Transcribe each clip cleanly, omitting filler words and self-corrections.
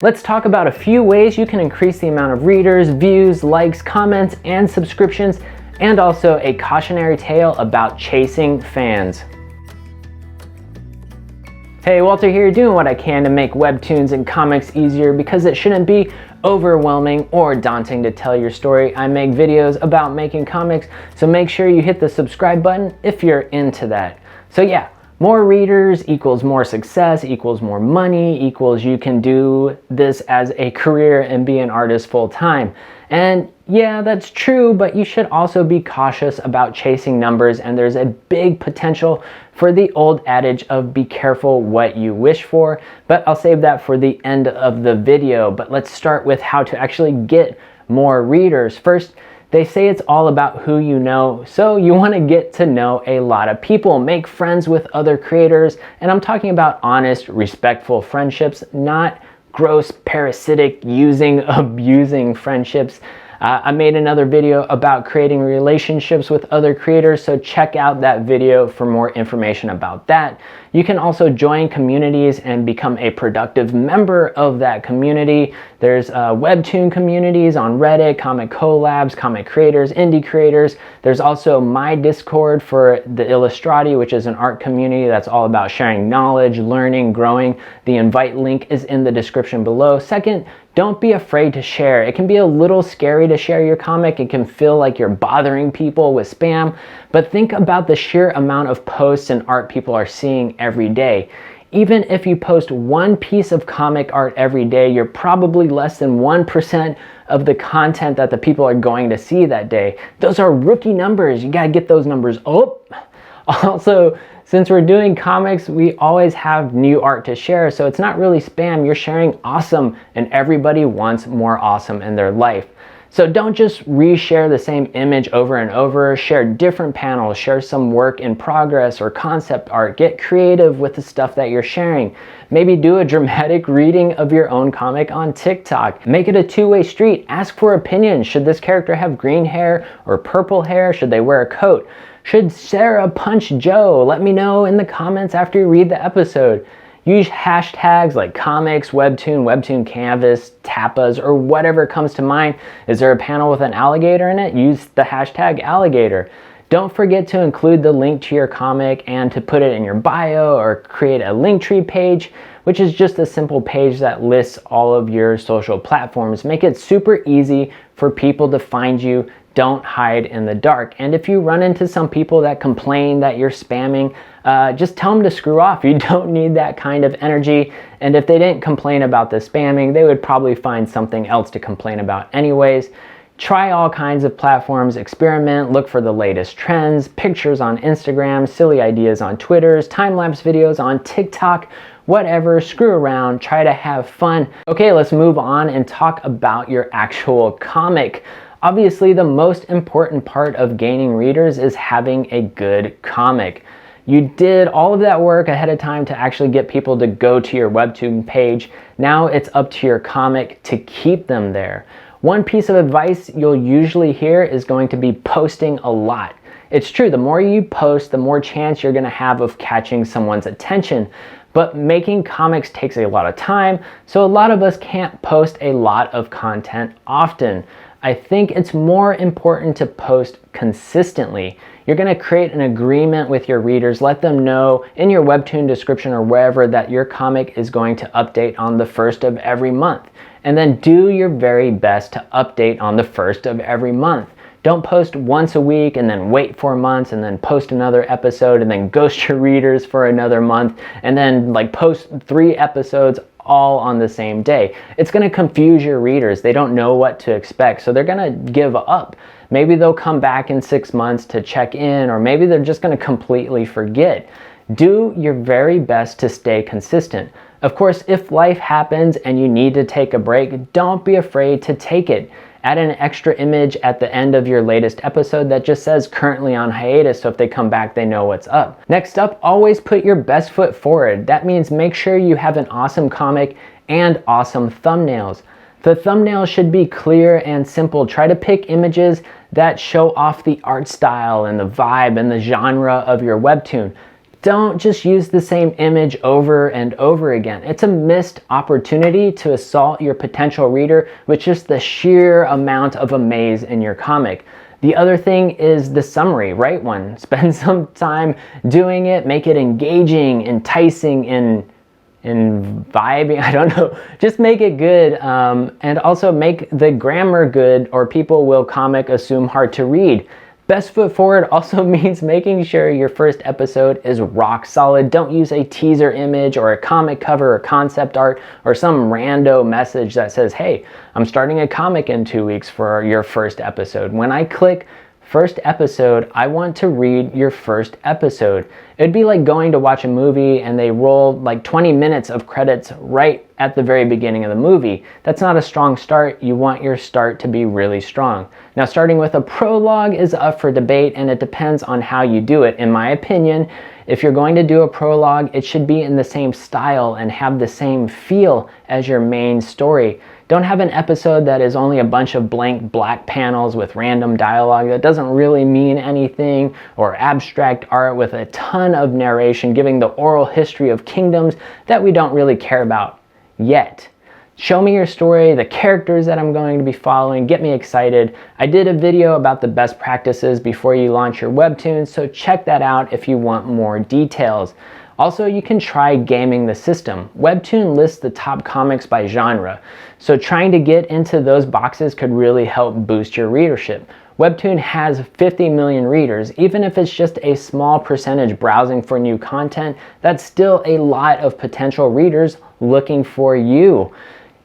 Let's talk about a few ways you can increase the amount of readers, views, likes, comments, and subscriptions, and also a cautionary tale about chasing fans. Hey, Walter here, doing what I can to make webtoons and comics easier because it shouldn't be overwhelming or daunting to tell your story. I make videos about making comics, so make sure you hit the subscribe button if you're into that. So yeah, more readers equals more success, equals more money, equals you can do this as a career and be an artist full time. And yeah, that's true, but you should also be cautious about chasing numbers, and there's a big potential for the old adage of be careful what you wish for, but I'll save that for the end of the video. But let's start with how to actually get more readers. First, they say it's all about who you know, so you want to get to know a lot of people, make friends with other creators, and I'm talking about honest, respectful friendships, not gross, parasitic, abusing friendships. I made another video about creating relationships with other creators, so check out that video for more information about that. You can also join communities and become a productive member of that community. There's Webtoon communities on Reddit, comic collabs, comic creators, indie creators. There's also my Discord for the Illustrati, which is an art community that's all about sharing knowledge, learning, growing. The invite link is in the description below. Second, don't be afraid to share. It can be a little scary to share your comic. It can feel like you're bothering people with spam, but think about the sheer amount of posts and art people are seeing every day. Even if you post one piece of comic art every day, you're probably less than 1% of the content that the people are going to see that day. Those are rookie numbers. You gotta get those numbers up. Also, since we're doing comics, we always have new art to share, so it's not really spam. You're sharing awesome, and everybody wants more awesome in their life. So don't just reshare the same image over and over. Share different panels, share some work in progress or concept art. Get creative with the stuff that you're sharing. Maybe do a dramatic reading of your own comic on TikTok. Make it a two-way street. Ask for opinions. Should this character have green hair or purple hair? Should they wear a coat? Should Sarah punch Joe? Let me know in the comments after you read the episode. Use hashtags like comics, webtoon, webtoon canvas, tapas, or whatever comes to mind. Is there a panel with an alligator in it? Use the hashtag alligator. Don't forget to include the link to your comic and to put it in your bio or create a Linktree page, which is just a simple page that lists all of your social platforms. Make it super easy for people to find you. Don't hide in the dark. And if you run into some people that complain that you're spamming, just tell them to screw off. You don't need that kind of energy. And if they didn't complain about the spamming, they would probably find something else to complain about anyways. Try all kinds of platforms, experiment, look for the latest trends, pictures on Instagram, silly ideas on Twitter, time-lapse videos on TikTok, whatever, screw around, try to have fun. Okay, let's move on and talk about your actual comic. Obviously, the most important part of gaining readers is having a good comic. You did all of that work ahead of time to actually get people to go to your Webtoon page. Now it's up to your comic to keep them there. One piece of advice you'll usually hear is going to be posting a lot. It's true, the more you post, the more chance you're gonna have of catching someone's attention. But making comics takes a lot of time, so a lot of us can't post a lot of content often. I think it's more important to post consistently. You're going to create an agreement with your readers. Let them know in your Webtoon description or wherever that your comic is going to update on the 1st of every month. And then do your very best to update on the 1st of every month. Don't post once a week and then wait 4 months and then post another episode and then ghost your readers for another month and then post 3 episodes all on the same day. It's going to confuse your readers. They don't know what to expect, so they're going to give up. Maybe they'll come back in 6 months to check in, or maybe they're just going to completely forget. Do your very best to stay consistent. Of course, if life happens and you need to take a break, don't be afraid to take it. Add an extra image at the end of your latest episode that just says currently on hiatus, so if they come back, they know what's up. Next up, always put your best foot forward. That means make sure you have an awesome comic and awesome thumbnails. The thumbnails should be clear and simple. Try to pick images that show off the art style and the vibe and the genre of your webtoon. Don't just use the same image over and over again. It's a missed opportunity to assault your potential reader with just the sheer amount of amaze in your comic. The other thing is the summary. Write one. Spend some time doing it. Make it engaging, enticing, and vibing. I don't know. Just make it good, and also make the grammar good, or people will comic assume hard to read. Best foot forward also means making sure your first episode is rock solid. Don't use a teaser image or a comic cover or concept art or some rando message that says, hey, I'm starting a comic in 2 weeks for your first episode. When I click first episode, I want to read your first episode. It'd be like going to watch a movie and they roll like 20 minutes of credits right at the very beginning of the movie. That's not a strong start. You want your start to be really strong. Now, starting with a prologue is up for debate, and it depends on how you do it. In my opinion, if you're going to do a prologue, it should be in the same style and have the same feel as your main story. Don't have an episode that is only a bunch of blank black panels with random dialogue that doesn't really mean anything, or abstract art with a ton of narration giving the oral history of kingdoms that we don't really care about yet. Show me your story, the characters that I'm going to be following, get me excited. I did a video about the best practices before you launch your webtoon, so check that out if you want more details. Also, you can try gaming the system. Webtoon lists the top comics by genre, so trying to get into those boxes could really help boost your readership. Webtoon has 50 million readers. Even if it's just a small percentage browsing for new content, that's still a lot of potential readers looking for you.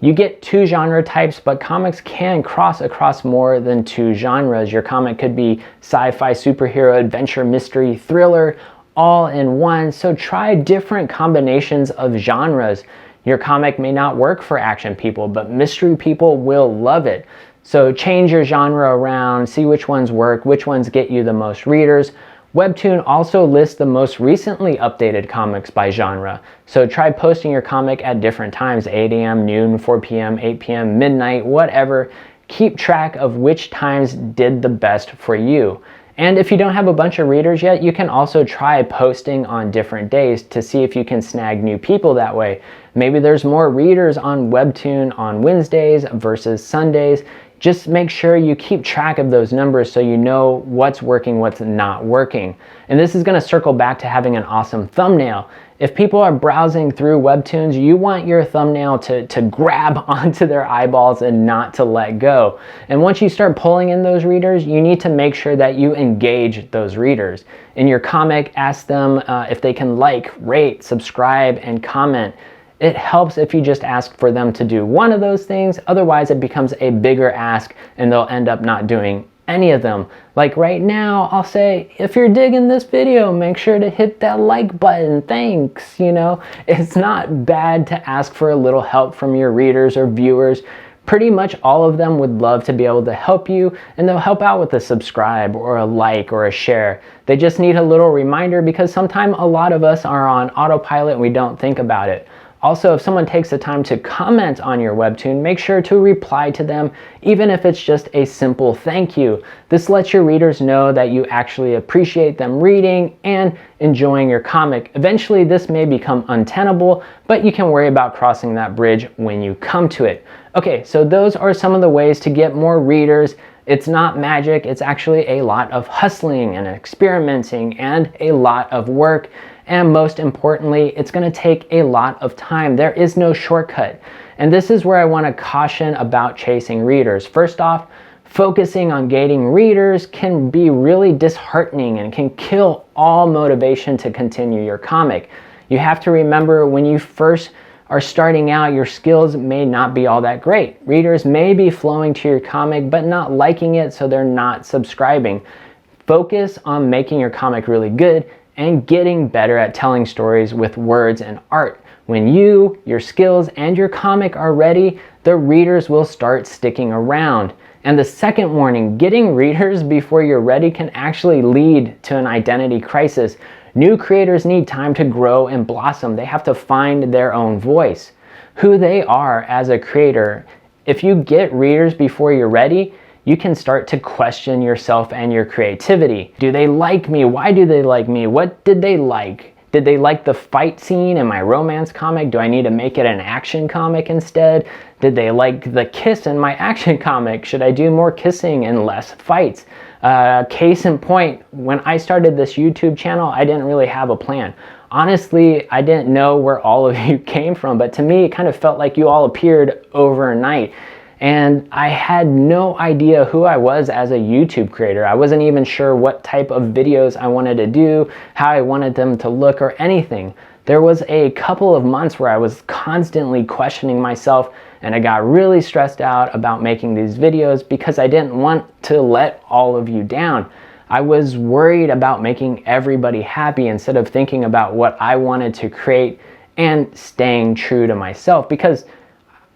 You get 2 genre types, but comics can cross across more than 2 genres. Your comic could be sci-fi, superhero, adventure, mystery, thriller, all in one. So try different combinations of genres. Your comic may not work for action people, but mystery people will love it. So change your genre around, see which ones work, which ones get you the most readers. Webtoon also lists the most recently updated comics by genre. So try posting your comic at different times, 8 a.m., noon, 4 p.m., 8 p.m., midnight, whatever. Keep track of which times did the best for you. And if you don't have a bunch of readers yet, you can also try posting on different days to see if you can snag new people that way. Maybe there's more readers on Webtoon on Wednesdays versus Sundays. Just make sure you keep track of those numbers so you know what's working, what's not working. And this is going to circle back to having an awesome thumbnail. If people are browsing through Webtoons, you want your thumbnail to grab onto their eyeballs and not to let go. And once you start pulling in those readers, you need to make sure that you engage those readers. In your comic, ask them if they can like, rate, subscribe, and comment. It helps if you just ask for them to do one of those things. Otherwise, it becomes a bigger ask and they'll end up not doing any of them. Like right now, I'll say, if you're digging this video, make sure to hit that like button. Thanks. You know, it's not bad to ask for a little help from your readers or viewers. Pretty much all of them would love to be able to help you, and they'll help out with a subscribe or a like or a share. They just need a little reminder because sometimes a lot of us are on autopilot and we don't think about it. Also, if someone takes the time to comment on your webtoon, make sure to reply to them, even if it's just a simple thank you. This lets your readers know that you actually appreciate them reading and enjoying your comic. Eventually, this may become untenable, but you can worry about crossing that bridge when you come to it. Okay, so those are some of the ways to get more readers. It's not magic, it's actually a lot of hustling and experimenting and a lot of work. And most importantly, it's going to take a lot of time. There is no shortcut. And this is where I want to caution about chasing readers. First off, focusing on gaining readers can be really disheartening and can kill all motivation to continue your comic. You have to remember, when you first are starting out, your skills may not be all that great. Readers may be flowing to your comic but not liking it, so they're not subscribing. Focus on making your comic really good and getting better at telling stories with words and art. When you, your skills, and your comic are ready, the readers will start sticking around. And the second warning, getting readers before you're ready can actually lead to an identity crisis. New creators need time to grow and blossom. They have to find their own voice, who they are as a creator. If you get readers before you're ready, you can start to question yourself and your creativity. Do they like me? Why do they like me? What did they like? Did they like the fight scene in my romance comic? Do I need to make it an action comic instead? Did they like the kiss in my action comic? Should I do more kissing and less fights? Case in point, when I started this YouTube channel, I didn't really have a plan. Honestly, I didn't know where all of you came from, but to me, it kind of felt like you all appeared overnight. And I had no idea who I was as a YouTube creator. I wasn't even sure what type of videos I wanted to do, how I wanted them to look, or anything. There was a couple of months where I was constantly questioning myself, and I got really stressed out about making these videos because I didn't want to let all of you down. I was worried about making everybody happy instead of thinking about what I wanted to create and staying true to myself, because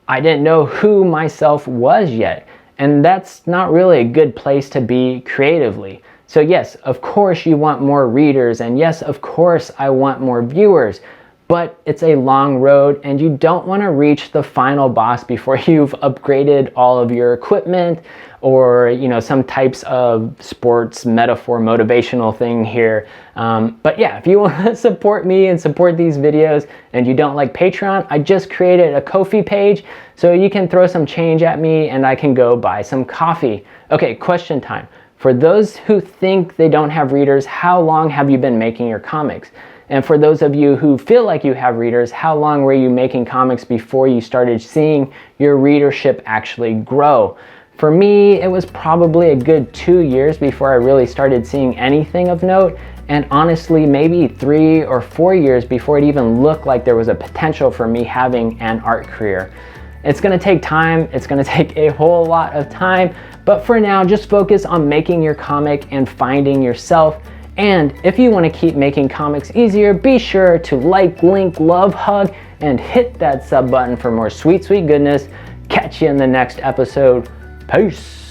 I didn't know who myself was yet. And that's not really a good place to be creatively. So yes, of course you want more readers, and yes, of course I want more viewers, but it's a long road and you don't want to reach the final boss before you've upgraded all of your equipment, or some types of sports metaphor motivational thing here. But yeah, if you want to support me and support these videos and you don't like Patreon, I just created a Ko-fi page so you can throw some change at me and I can go buy some coffee. Okay, question time. For those who think they don't have readers, how long have you been making your comics? And for those of you who feel like you have readers, how long were you making comics before you started seeing your readership actually grow? For me, it was probably a good 2 years before I really started seeing anything of note, and honestly, maybe 3 or 4 years before it even looked like there was a potential for me having an art career. It's gonna take time, it's gonna take a whole lot of time, but for now, just focus on making your comic and finding yourself. And if you wanna keep making comics easier, be sure to like, link, love, hug, and hit that sub button for more sweet, sweet goodness. Catch you in the next episode. Peace.